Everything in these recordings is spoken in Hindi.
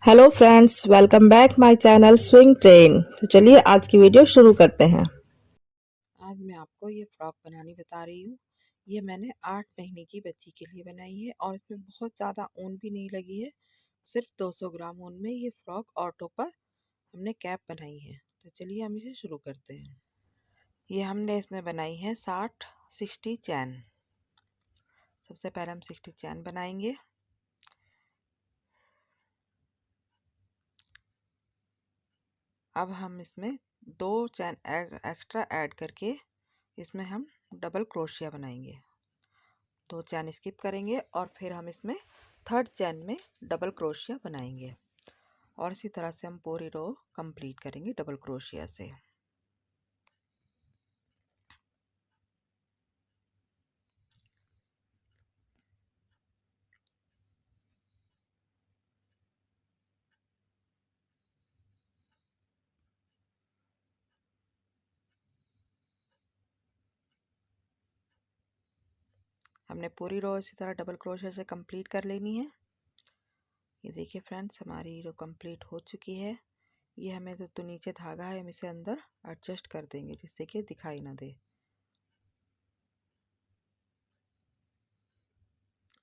Hello friends, welcome back my channel swing train. तो चलिए आज की वीडियो शुरू करते हैं। आज मैं आपको ये फ्रॉक बनानी बता रही हूँ। ये मैंने 8 महीने की बच्ची के लिए बनाई है और इसमें बहुत ज़्यादा ऊन भी नहीं लगी है। सिर्फ 200 ग्राम ऊन में ये फ्रॉक और टोपर हमने कैप बनाई है। तो चलिए हम इसे शुरू करते हैं। ये हमने इसमें बनाई है 60 चैन। सबसे पहले हम 60 चैन बनाएंगे। अब हम इसमें 2 चैन एक्स्ट्रा ऐड करके इसमें हम डबल क्रोशिया बनाएंगे। 2 चैन स्किप करेंगे और फिर हम इसमें थर्ड चैन में डबल क्रोशिया बनाएंगे और इसी तरह से हम पूरी रो कंप्लीट करेंगे डबल क्रोशिया से। हमने पूरी रो इसी तरह डबल क्रोशिया से कंप्लीट कर लेनी है। ये देखिए फ्रेंड्स, हमारी रो कंप्लीट हो चुकी है। ये हमें जो नीचे धागा है हम इसे अंदर एडजस्ट कर देंगे जिससे कि दिखाई ना दे।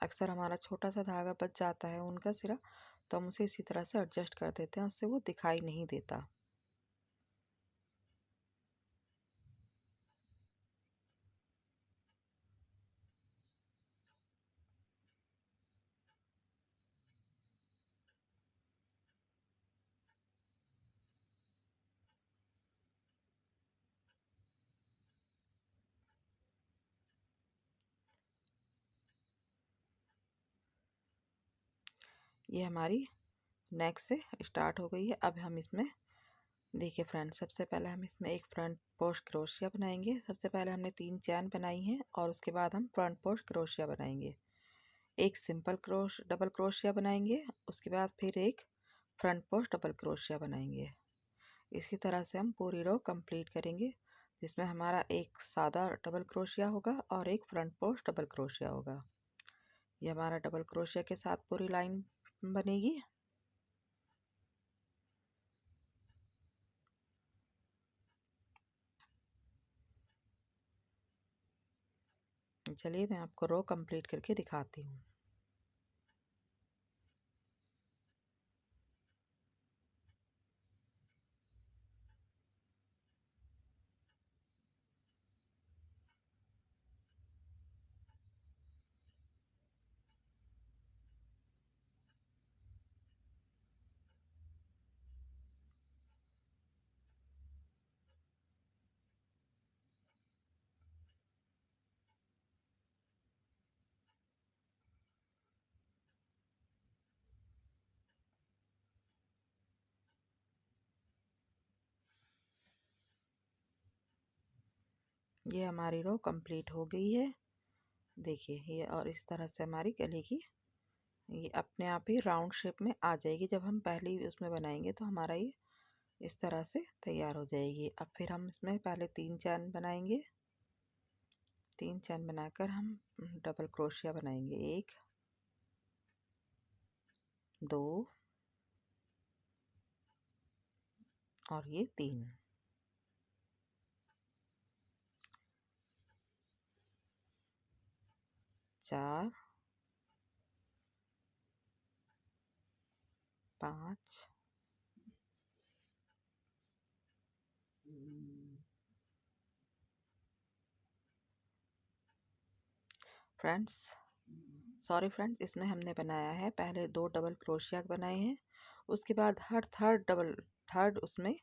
अक्सर हमारा छोटा सा धागा बच जाता है उनका सिरा, तो हम उसे इसी तरह से एडजस्ट कर देते हैं, उससे वो दिखाई नहीं देता। ये हमारी नेक से स्टार्ट हो गई है। अब हम इसमें देखिए फ्रेंड्स, सबसे पहले हम इसमें एक फ्रंट पोस्ट क्रोशिया बनाएंगे। सबसे पहले हमने 3 चैन बनाई हैं और उसके बाद हम फ्रंट पोस्ट क्रोशिया बनाएंगे। एक सिंपल डबल क्रोशिया बनाएंगे, उसके बाद फिर एक फ्रंट पोस्ट डबल क्रोशिया बनाएंगे। इसी तरह से हम पूरी रो कंप्लीट करेंगे जिसमें हमारा एक सादा डबल क्रोशिया होगा और एक फ्रंट पोस्ट डबल क्रोशिया होगा। ये हमारा डबल क्रोशिया के साथ पूरी लाइन बनेगी। चलिए मैं आपको रो कंप्लीट करके दिखाती हूँ। ये हमारी रो कंप्लीट हो गई है। देखिए ये, और इस तरह से हमारी गले की ये अपने आप ही राउंड शेप में आ जाएगी। जब हम पहली उसमें बनाएंगे तो हमारा ये इस तरह से तैयार हो जाएगी। अब फिर हम इसमें पहले 3 चैन बनाएंगे। 3 चैन बनाकर हम डबल क्रोशिया बनाएंगे। 1 2 और ये 3। 4 5 फ्रेंड्स, सॉरी फ्रेंड्स, इसमें हमने बनाया है पहले 2 डबल क्रोशिया बनाए हैं। उसके बाद हर थर्ड उसमें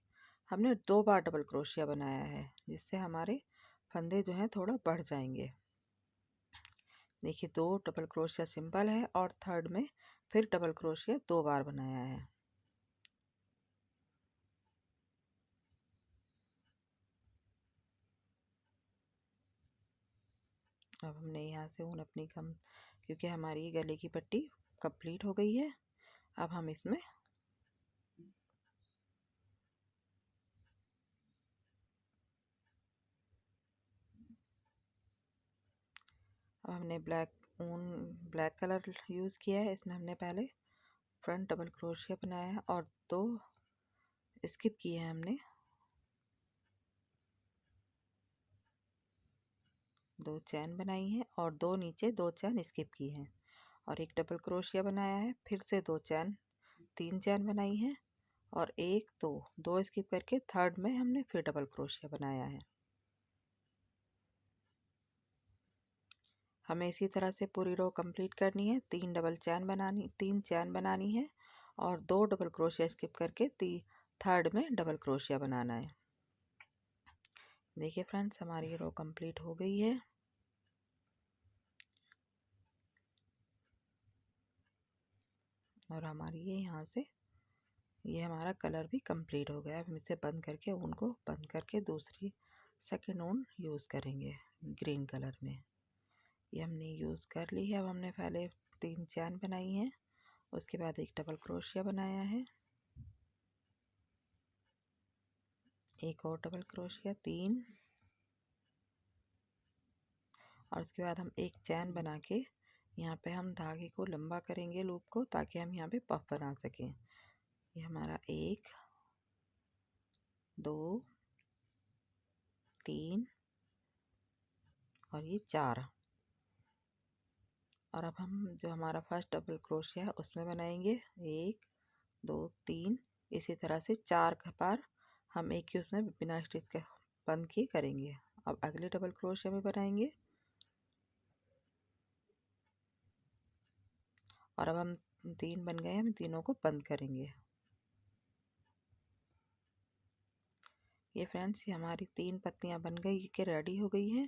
हमने 2 बार डबल क्रोशिया बनाया है जिससे हमारे फंदे जो हैं थोड़ा बढ़ जाएंगे। देखिए 2 डबल क्रोशिया सिंपल है और थर्ड में फिर डबल क्रोशिया 2 बार बनाया है। अब हमने यहाँ से ऊन अपनी कम, क्योंकि हमारी गले की पट्टी कंप्लीट हो गई है। अब हम इसमें अब हमने ब्लैक कलर यूज़ किया है। इसमें हमने पहले फ्रंट डबल क्रोशिया बनाया है और 2 स्किप किए हैं हमने, 2 चैन बनाई हैं और 2 नीचे 2 चैन स्किप की हैं और एक डबल क्रोशिया बनाया है, फिर से 2 चैन 3 चैन बनाई हैं और 1 2 स्किप करके थर्ड में हमने फिर डबल क्रोशिया बनाया है। हमें इसी तरह से पूरी रो कंप्लीट करनी है। 3 चैन बनानी है और 2 डबल क्रोशिया स्किप करके थर्ड में डबल क्रोशिया बनाना है। देखिए फ्रेंड्स, हमारी रो कंप्लीट हो गई है। और हमारी ये यहाँ से ये हमारा कलर भी कंप्लीट हो गया। अब हम इसे बंद करके ऊन को बंद करके दूसरी सेकेंड ऊन यूज़ करेंगे ग्रीन कलर में। ये हमने यूज़ कर ली है। अब हमने पहले 3 चैन बनाई हैं, उसके बाद एक डबल क्रोशिया बनाया है, एक और डबल क्रोशिया 3 और उसके बाद हम एक चैन बना के यहाँ पे हम धागे को लंबा करेंगे लूप को, ताकि हम यहाँ पे पफ बना सकें। ये हमारा 1 2 3 और ये 4। और अब हम जो हमारा फर्स्ट डबल क्रोशिया है उसमें बनाएंगे 1 2 3, इसी तरह से 4 बार हम एक ही उसमें बिना स्टिच के बंद किए करेंगे। अब अगले डबल क्रोशिया में बनाएंगे और अब हम 3 बन गए, हम तीनों को बंद करेंगे। ये फ्रेंड्स, ये हमारी 3 पत्तियां बन गई के रेडी हो गई हैं।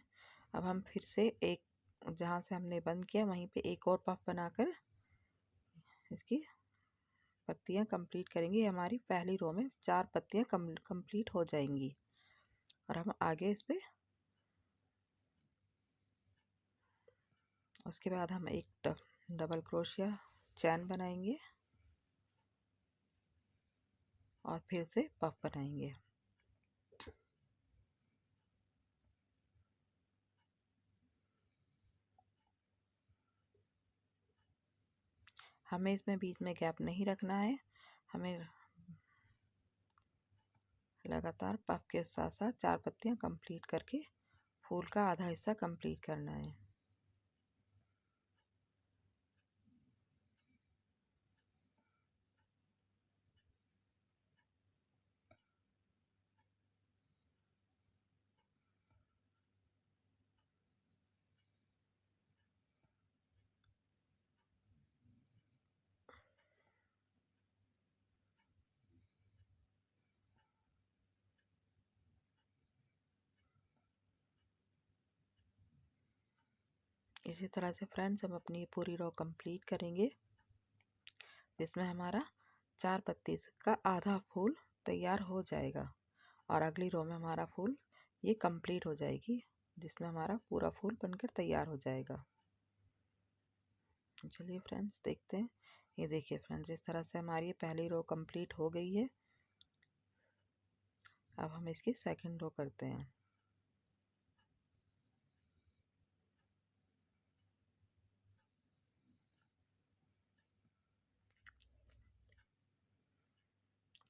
अब हम फिर से एक जहाँ से हमने बंद किया वहीं पे एक और पफ बनाकर इसकी पत्तियां कंप्लीट करेंगे। हमारी पहली रो में 4 पत्तियां कंप्लीट हो जाएंगी और हम आगे इस पे उसके बाद हम एक डबल क्रोशिया चैन बनाएंगे और फिर से पफ बनाएंगे। हमें इसमें बीच में गैप नहीं रखना है, हमें लगातार पफ के साथ साथ 4 पत्तियां कंप्लीट करके फूल का आधा हिस्सा कंप्लीट करना है। इसी तरह से फ्रेंड्स हम अपनी पूरी रो कंप्लीट करेंगे, जिसमें हमारा 4 पत्ती का आधा फूल तैयार हो जाएगा और अगली रो में हमारा फूल ये कंप्लीट हो जाएगी, जिसमें हमारा पूरा फूल बनकर तैयार हो जाएगा। चलिए फ्रेंड्स देखते हैं। ये देखिए फ्रेंड्स, इस तरह से हमारी पहली रो कंप्लीट हो गई है। अब हम इसकी सेकंड रो करते हैं।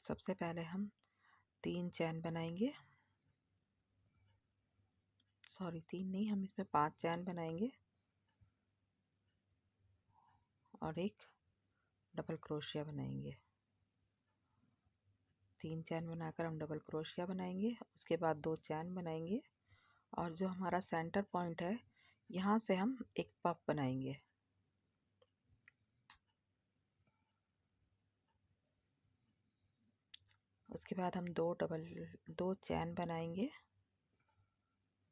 सबसे पहले हम 3 चैन बनाएंगे, सॉरी 3 नहीं, हम इसमें 5 चैन बनाएंगे और एक डबल क्रोशिया बनाएंगे। 3 चैन बनाकर हम डबल क्रोशिया बनाएंगे, उसके बाद 2 चैन बनाएंगे और जो हमारा सेंटर पॉइंट है यहाँ से हम एक पफ बनाएंगे। उसके बाद हम 2 चैन बनाएंगे,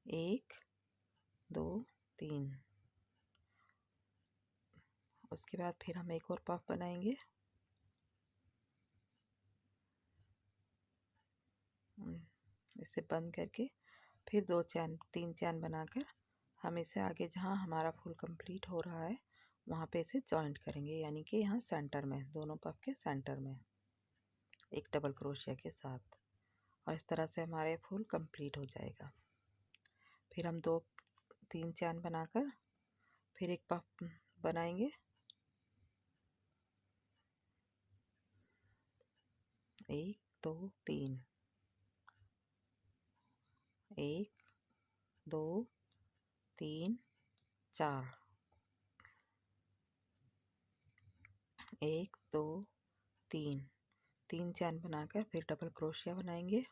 1 2 3। उसके बाद फिर हम एक और पफ बनाएंगे, इसे बंद करके फिर 3 चैन बनाकर हम इसे आगे जहाँ हमारा फूल कंप्लीट हो रहा है वहाँ पे इसे जॉइंट करेंगे, यानी कि यहाँ सेंटर में, दोनों पफ के सेंटर में एक डबल क्रोशिया के साथ। और इस तरह से हमारे फूल कंप्लीट हो जाएगा। फिर हम 3 चैन बनाकर फिर एक पफ बनाएंगे 1 2 3, 1 2 3 4, 1 2 3, 3 चैन बनाकर फिर डबल क्रोशिया बनाएंगे।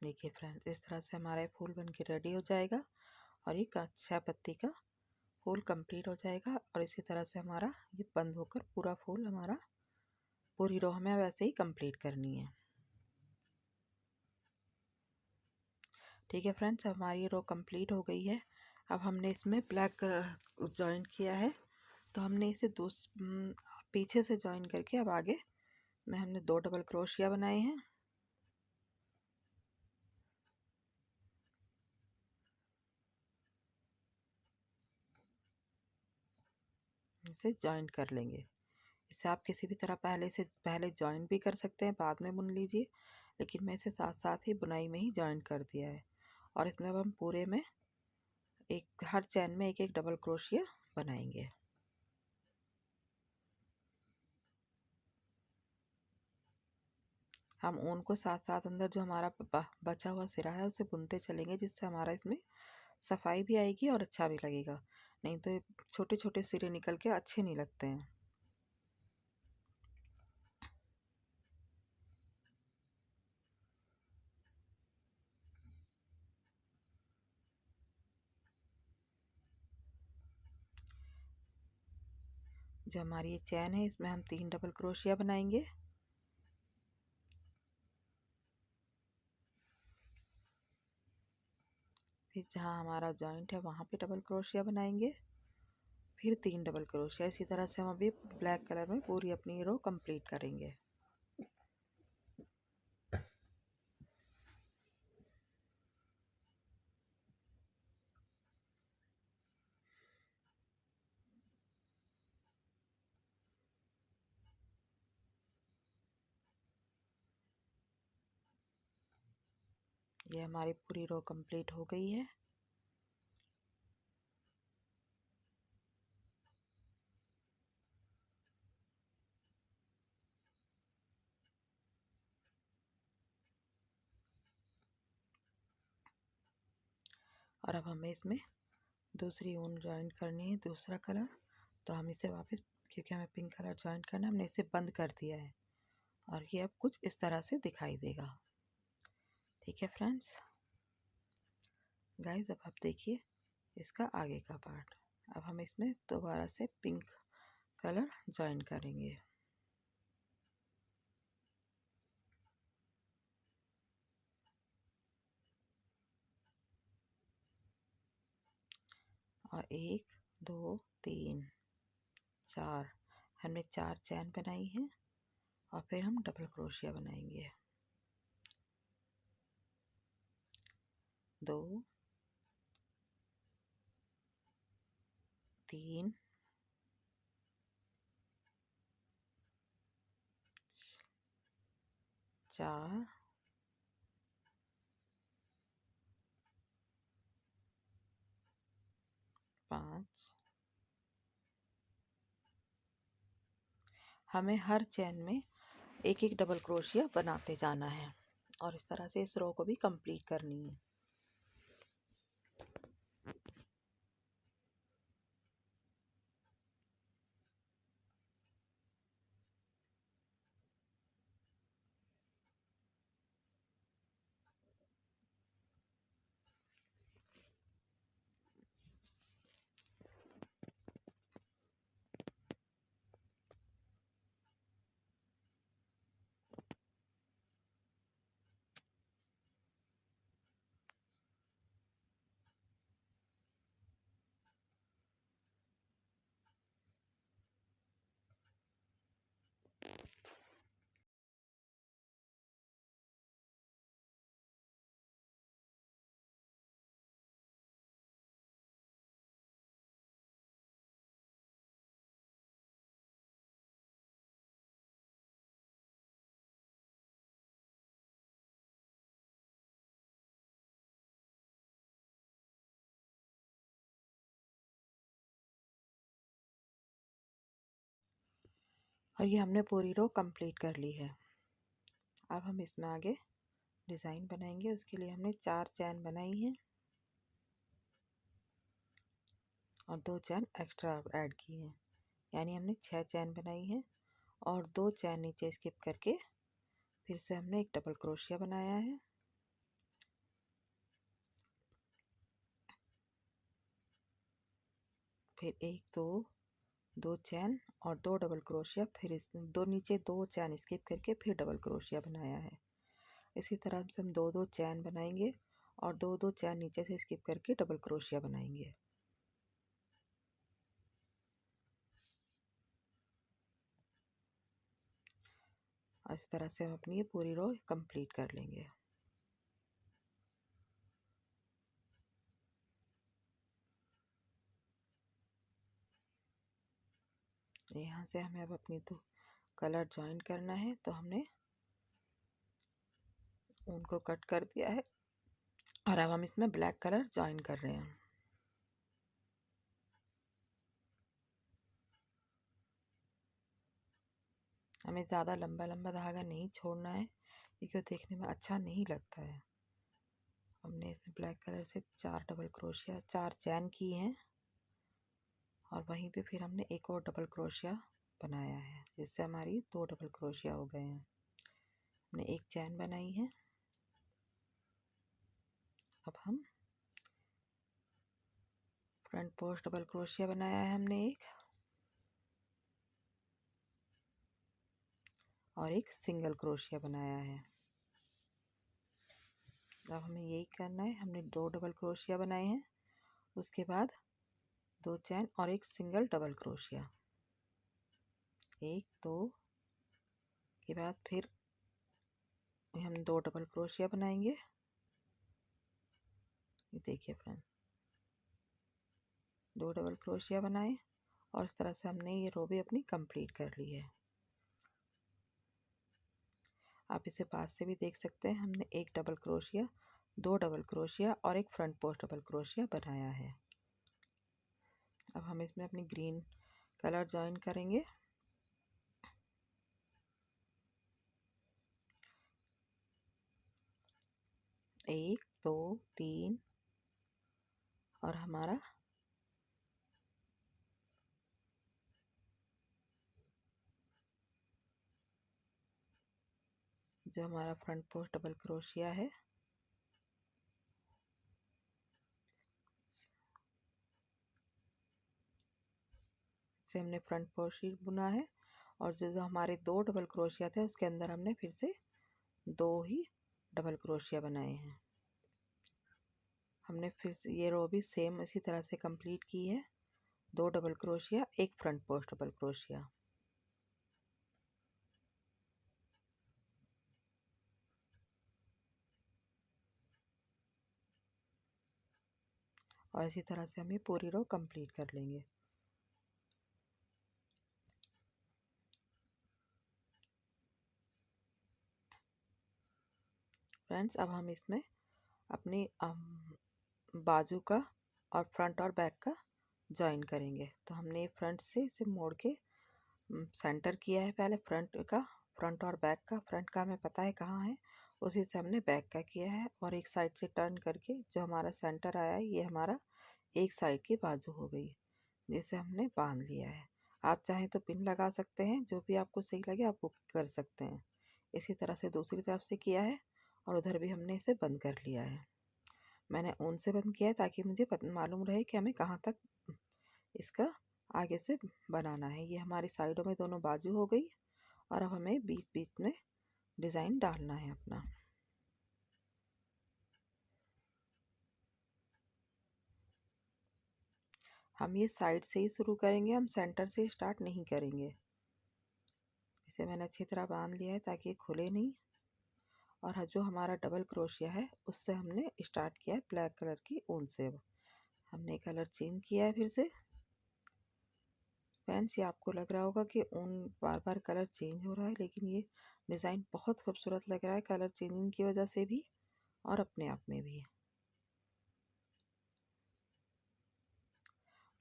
देखिए फ्रेंड्स, इस तरह से हमारा फूल बन के रेडी हो जाएगा और ये 6 पत्ती का फूल कंप्लीट हो जाएगा। और इसी तरह से हमारा ये बंद होकर पूरा फूल हमारा पूरी रो हमें वैसे ही कंप्लीट करनी है। ठीक है फ्रेंड्स, अब हमारी रो कंप्लीट हो गई है। अब हमने इसमें ब्लैक जॉइन किया है, तो हमने इसे पीछे से जॉइन करके अब आगे में हमने 2 डबल क्रोशिया बनाए हैं। इसे जॉइन कर लेंगे। इसे आप किसी भी तरह पहले जॉइन भी कर सकते हैं, बाद में बुन लीजिए, लेकिन मैं इसे साथ साथ ही बुनाई में ही जॉइन कर दिया है। और इसमें अब हम पूरे में हर चैन में एक डबल क्रोशिया बनाएंगे। हम ऊन को साथ साथ अंदर जो हमारा बचा हुआ सिरा है उसे बुनते चलेंगे, जिससे हमारा इसमें सफाई भी आएगी और अच्छा भी लगेगा। नहीं तो छोटे छोटे सिरे निकल के अच्छे नहीं लगते हैं। जो हमारी ये चैन है इसमें हम 3 डबल क्रोशिया बनाएंगे। फिर जहाँ हमारा जॉइंट है वहाँ पे डबल क्रोशिया बनाएंगे, फिर 3 डबल क्रोशिया। इसी तरह से हम अभी ब्लैक कलर में पूरी अपनी रो कंप्लीट करेंगे। ये हमारी पूरी रो कंप्लीट हो गई है। और अब हमें इसमें दूसरी ऊन ज्वाइन करनी है, दूसरा कलर। तो हम इसे वापस, क्योंकि हमें पिंक कलर ज्वाइन करना है, हमने इसे बंद कर दिया है और ये अब कुछ इस तरह से दिखाई देगा। ठीक है फ्रेंड्स, गाइस अब आप देखिए इसका आगे का पार्ट। अब हम इसमें दोबारा से पिंक कलर ज्वाइन करेंगे। और 1 2 3 4, हमने 4 चैन बनाई है और फिर हम डबल क्रोशिया बनाएंगे। 2 3 4 5। हमें हर चैन में एक डबल क्रोशिया बनाते जाना है और इस तरह से इस रो को भी कंप्लीट करनी है। और ये हमने पूरी रो कंप्लीट कर ली है। अब हम इसमें आगे डिज़ाइन बनाएंगे। उसके लिए हमने 4 चैन बनाई हैं और 2 चैन एक्स्ट्रा ऐड की हैं, यानी हमने 6 चैन बनाई हैं और 2 चैन नीचे स्किप करके फिर से हमने एक डबल क्रोशिया बनाया है। फिर 1 2 चैन और 2 डबल क्रोशिया, फिर इस दो नीचे 2 चैन स्किप करके फिर डबल क्रोशिया बनाया है। इसी तरह से हम 2 चैन बनाएंगे और 2 चैन नीचे से स्किप करके डबल क्रोशिया बनाएंगे। इस तरह से हम अपनी ये पूरी रो कंप्लीट कर लेंगे। यहाँ से हमें अब अपनी तो कलर ज्वाइन करना है, तो हमने उनको कट कर दिया है और अब हम इसमें ब्लैक कलर ज्वाइन कर रहे हैं। हमें ज़्यादा लंबा लंबा धागा नहीं छोड़ना है क्योंकि वो देखने में अच्छा नहीं लगता है। हमने इसमें ब्लैक कलर से 4 डबल क्रोशिया 4 चैन की हैं और वहीं पे फिर हमने एक और डबल क्रोशिया बनाया है, जिससे हमारी 2 डबल क्रोशिया हो गए हैं। हमने एक चैन बनाई है। अब हम फ्रंट पोस्ट डबल क्रोशिया बनाया है हमने एक, और एक सिंगल क्रोशिया बनाया है। अब हमें यही करना है। हमने 2 डबल क्रोशिया बनाए हैं, उसके बाद 2 चैन और एक सिंगल डबल क्रोशिया, 1 2 के बाद फिर हम 2 डबल क्रोशिया बनाएंगे। ये देखिए फ्रेंड, 2 डबल क्रोशिया बनाए और इस तरह से हमने ये रो भी अपनी कंप्लीट कर ली है। आप इसे पास से भी देख सकते हैं। हमने एक डबल क्रोशिया 2 डबल क्रोशिया और एक फ्रंट पोस्ट डबल क्रोशिया बनाया है। अब हम इसमें अपनी ग्रीन कलर ज्वाइन करेंगे। एक 2 3 और हमारा जो हमारा फ्रंट पोस्ट डबल क्रोशिया है, से हमने फ्रंट पोस्ट ही बुना है और जो हमारे 2 डबल क्रोशिया थे उसके अंदर हमने फिर से 2 ही डबल क्रोशिया बनाए हैं। हमने फिर से ये रो भी सेम इसी तरह से कंप्लीट की है। 2 डबल क्रोशिया एक फ्रंट पोस्ट डबल क्रोशिया। और इसी तरह से हम ये पूरी रो कंप्लीट कर लेंगे। फ्रेंड्स, अब हम इसमें अपनी बाजू का और फ्रंट और बैक का जॉइन करेंगे। तो हमने फ्रंट से इसे मोड़ के सेंटर किया है पहले फ्रंट का, फ्रंट और बैक का। फ्रंट का हमें पता है कहाँ है, उसी से हमने बैक का किया है और एक साइड से टर्न करके जो हमारा सेंटर आया है ये हमारा एक साइड की बाजू हो गई, जिसे हमने बांध लिया है। आप चाहें तो पिन लगा सकते हैं, जो भी आपको सही लगे आप वो कर सकते हैं। इसी तरह से दूसरी तरफ से किया है और उधर भी हमने इसे बंद कर लिया है। मैंने ऊन से बंद किया है ताकि मुझे मालूम रहे कि हमें कहाँ तक इसका आगे से बनाना है। ये हमारी साइडों में दोनों बाजू हो गई और अब हमें बीच बीच में डिज़ाइन डालना है अपना। हम ये साइड से ही शुरू करेंगे, हम सेंटर से स्टार्ट नहीं करेंगे। इसे मैंने अच्छी तरह बांध लिया है ताकि ये खुले नहीं। और जो हमारा डबल क्रोशिया है उससे हमने स्टार्ट किया है ब्लैक कलर की ऊन से। हमने कलर चेंज किया है फिर से। फ्रेंड्स, ये आपको लग रहा होगा कि ऊन बार बार कलर चेंज हो रहा है, लेकिन ये डिज़ाइन बहुत खूबसूरत लग रहा है कलर चेंजिंग की वजह से भी और अपने आप में भी।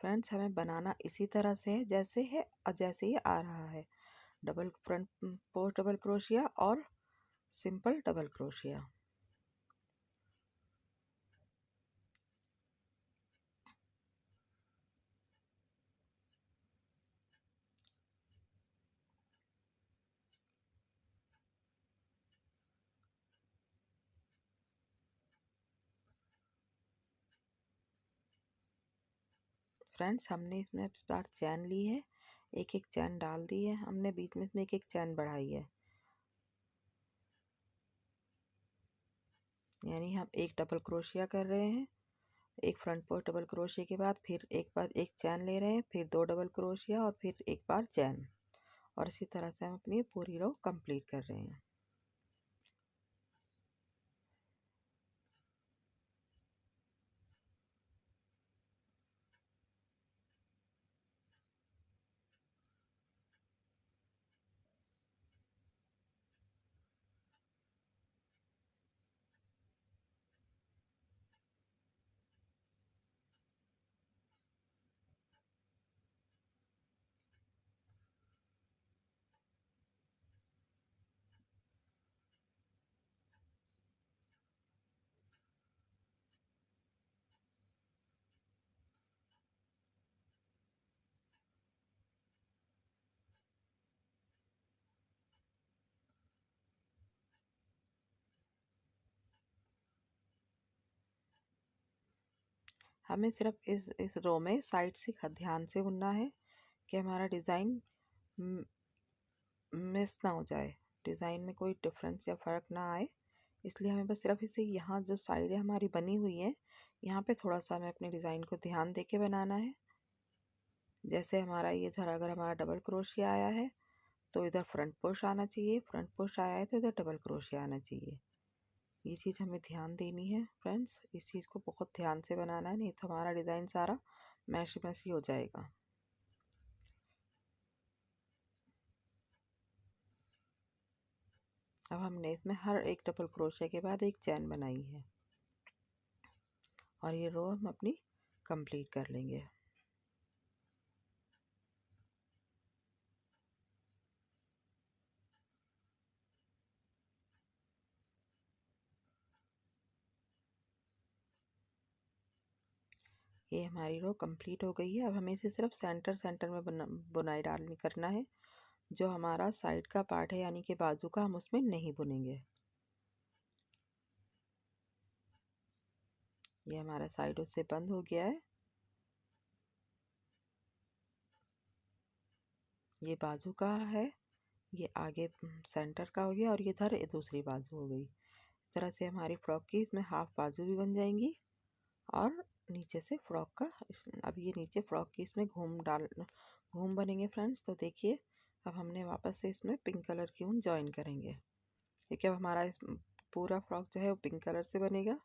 फ्रेंड्स, हमें बनाना इसी तरह से है जैसे है और जैसे ये आ रहा है। Double front post double crochet और सिंपल डबल क्रोशिया। फ्रेंड्स हमने इसमें इस बार चैन ली है, एक एक चैन डाल दी है हमने, बीच में इसमें एक एक चैन बढ़ाई है, यानी हम एक डबल क्रोशिया कर रहे हैं। एक फ्रंट पोस्ट डबल क्रोशिया के बाद फिर एक बार एक चैन ले रहे हैं, फिर 2 डबल क्रोशिया और फिर एक बार चैन, और इसी तरह से हम अपनी पूरी रो कंप्लीट कर रहे हैं। हमें सिर्फ इस रो में साइड से ध्यान से बुनना है कि हमारा डिज़ाइन मिस ना हो जाए, डिज़ाइन में कोई डिफरेंस या फ़र्क ना आए। इसलिए हमें बस सिर्फ इसे यहाँ जो साइड है हमारी बनी हुई है, यहाँ पे थोड़ा सा हमें अपने डिज़ाइन को ध्यान दे के बनाना है। जैसे हमारा ये इधर अगर हमारा डबल क्रोशिया आया है तो इधर फ्रंट पोस्ट आना चाहिए, फ्रंट पोस्ट आया है तो इधर डबल क्रोशिया आना चाहिए। ये चीज़ हमें ध्यान देनी है फ्रेंड्स, इस चीज़ को बहुत ध्यान से बनाना है, नहीं तो हमारा डिज़ाइन सारा मैशी हो जाएगा। अब हमने इसमें हर एक डबल क्रोशिया के बाद एक चैन बनाई है और ये रो हम अपनी कंप्लीट कर लेंगे। ये हमारी रो कंप्लीट हो गई है। अब हमें इसे सिर्फ सेंटर में बुनाई डालनी करना है। जो हमारा साइड का पार्ट है यानी कि बाजू का, हम उसमें नहीं बुनेंगे। ये हमारा साइड उससे बंद हो गया है। ये बाजू का है, ये आगे सेंटर का हो गया और ये इधर दूसरी बाजू हो गई। इस तरह से हमारी फ्रॉक की इसमें हाफ बाजू भी बन जाएंगी और नीचे से फ्रॉक का अब ये नीचे फ्रॉक की इसमें घूम बनेंगे फ्रेंड्स। तो देखिए अब हमने वापस से इसमें पिंक कलर की ऊन ज्वाइन करेंगे, क्योंकि अब हमारा इस पूरा फ्रॉक जो है वो पिंक कलर से बनेगा।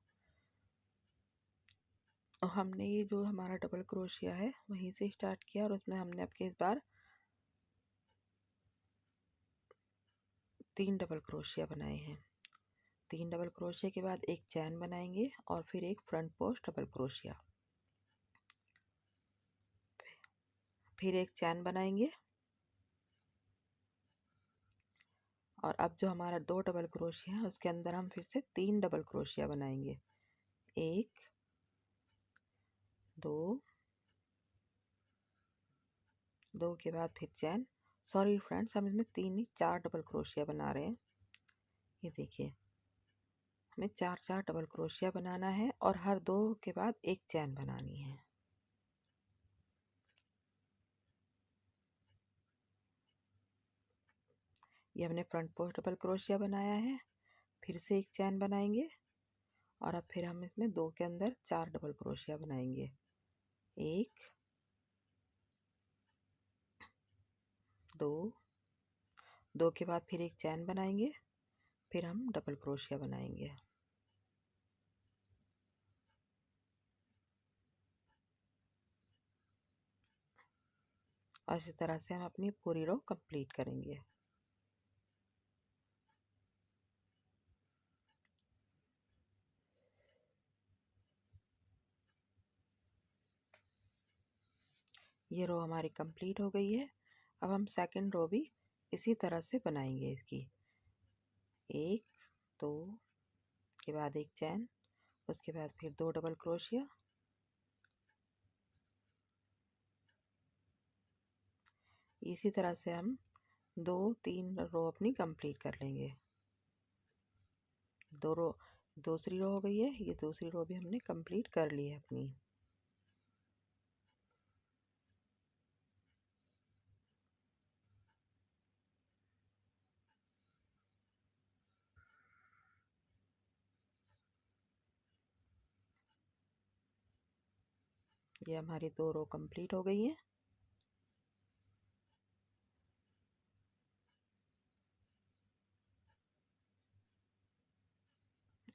और हमने ये जो हमारा डबल क्रोशिया है वहीं से स्टार्ट किया और उसमें हमने अब के इस बार 3 डबल क्रोशिया बनाए हैं। 3 डबल क्रोशिया के बाद एक चैन बनाएंगे और फिर एक फ्रंट पोस्ट डबल क्रोशिया, फिर एक चैन बनाएंगे और अब जो हमारा 2 डबल क्रोशिया है उसके अंदर हम फिर से 3 डबल क्रोशिया बनाएंगे। 1 2 2 के बाद फिर चैन, सॉरी फ्रेंड्स हम इसमें 3 नहीं 4 डबल क्रोशिया बना रहे हैं। ये देखिए हमें 4 डबल क्रोशिया बनाना है और हर 2 के बाद एक चैन बनानी है। ये हमने फ्रंट पोस्ट डबल क्रोशिया बनाया है, फिर से एक चैन बनाएंगे और अब फिर हम इसमें 2 के अंदर 4 डबल क्रोशिया बनाएंगे। 1 2 2 के बाद फिर एक चैन बनाएंगे, फिर हम डबल क्रोशिया बनाएंगे। और इसी तरह से हम अपनी पूरी रो कंप्लीट करेंगे। ये रो हमारी कंप्लीट हो गई है। अब हम सेकंड रो भी इसी तरह से बनाएंगे इसकी। 1 2 के बाद एक चैन, उसके बाद फिर 2 डबल क्रोशिया, इसी तरह से हम 2-3 रो अपनी कंप्लीट कर लेंगे। 2 रो, दूसरी रो हो गई है, ये दूसरी रो भी हमने कंप्लीट कर ली है अपनी। ये हमारी 2 रो कंप्लीट हो गई हैं।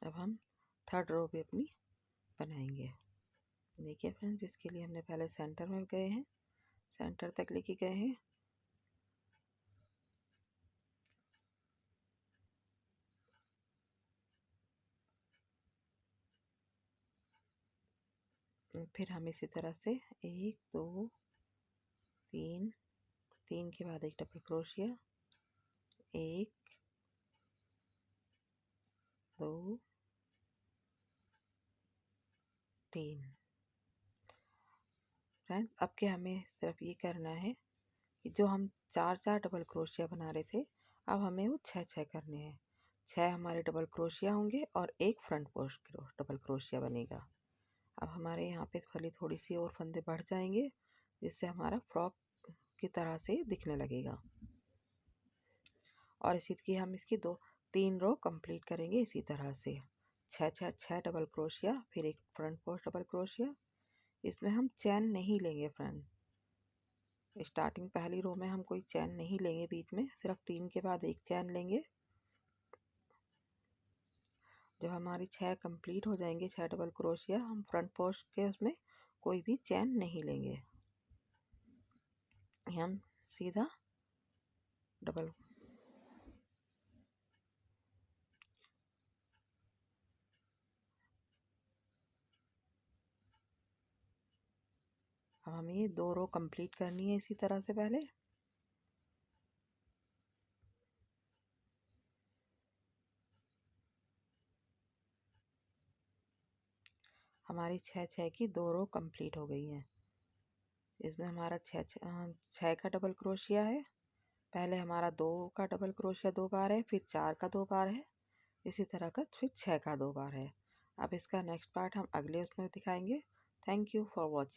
अब हम थर्ड रो भी अपनी बनाएंगे। देखिए फ्रेंड्स, इसके लिए हमने पहले सेंटर में गए हैं, सेंटर तक लेके गए हैं। फिर हम इसी तरह से 1 2 3, 3 के बाद एक डबल क्रोशिया, 1 2 3। फ्रेंड्स, अब क्या हमें सिर्फ ये करना है कि जो हम 4 डबल क्रोशिया बना रहे थे, अब हमें वो 6 करने हैं। 6 हमारे डबल क्रोशिया होंगे और एक फ्रंट पोस्ट डबल क्रोशिया बनेगा। अब हमारे यहाँ पे थोड़ी सी और फंदे बढ़ जाएंगे, जिससे हमारा फ्रॉक की तरह से दिखने लगेगा। और इसी की हम इसकी 2-3 रो कंप्लीट करेंगे इसी तरह से। 6 डबल क्रोशिया, फिर एक फ्रंट पोस्ट डबल क्रोशिया। इसमें हम चैन नहीं लेंगे फ्रेंड, स्टार्टिंग पहली रो में हम कोई चैन नहीं लेंगे बीच में, सिर्फ 3 के बाद एक चैन लेंगे। जब हमारी 6 कंप्लीट हो जाएंगे, 6 डबल क्रोशिया, हम फ्रंट पोस्ट के उसमें कोई भी चैन नहीं लेंगे, हम सीधा डबल। अब हमें ये 2 रो कंप्लीट करनी है इसी तरह से। पहले हमारी 6 की 2 रो कंप्लीट हो गई हैं। इसमें हमारा 6 का डबल क्रोशिया है। पहले हमारा 2 का डबल क्रोशिया 2 बार है, फिर 4 का 2 बार है, इसी तरह का फिर 6 का 2 बार है। अब इसका नेक्स्ट पार्ट हम अगले उसमें दिखाएंगे। Thank you for watching.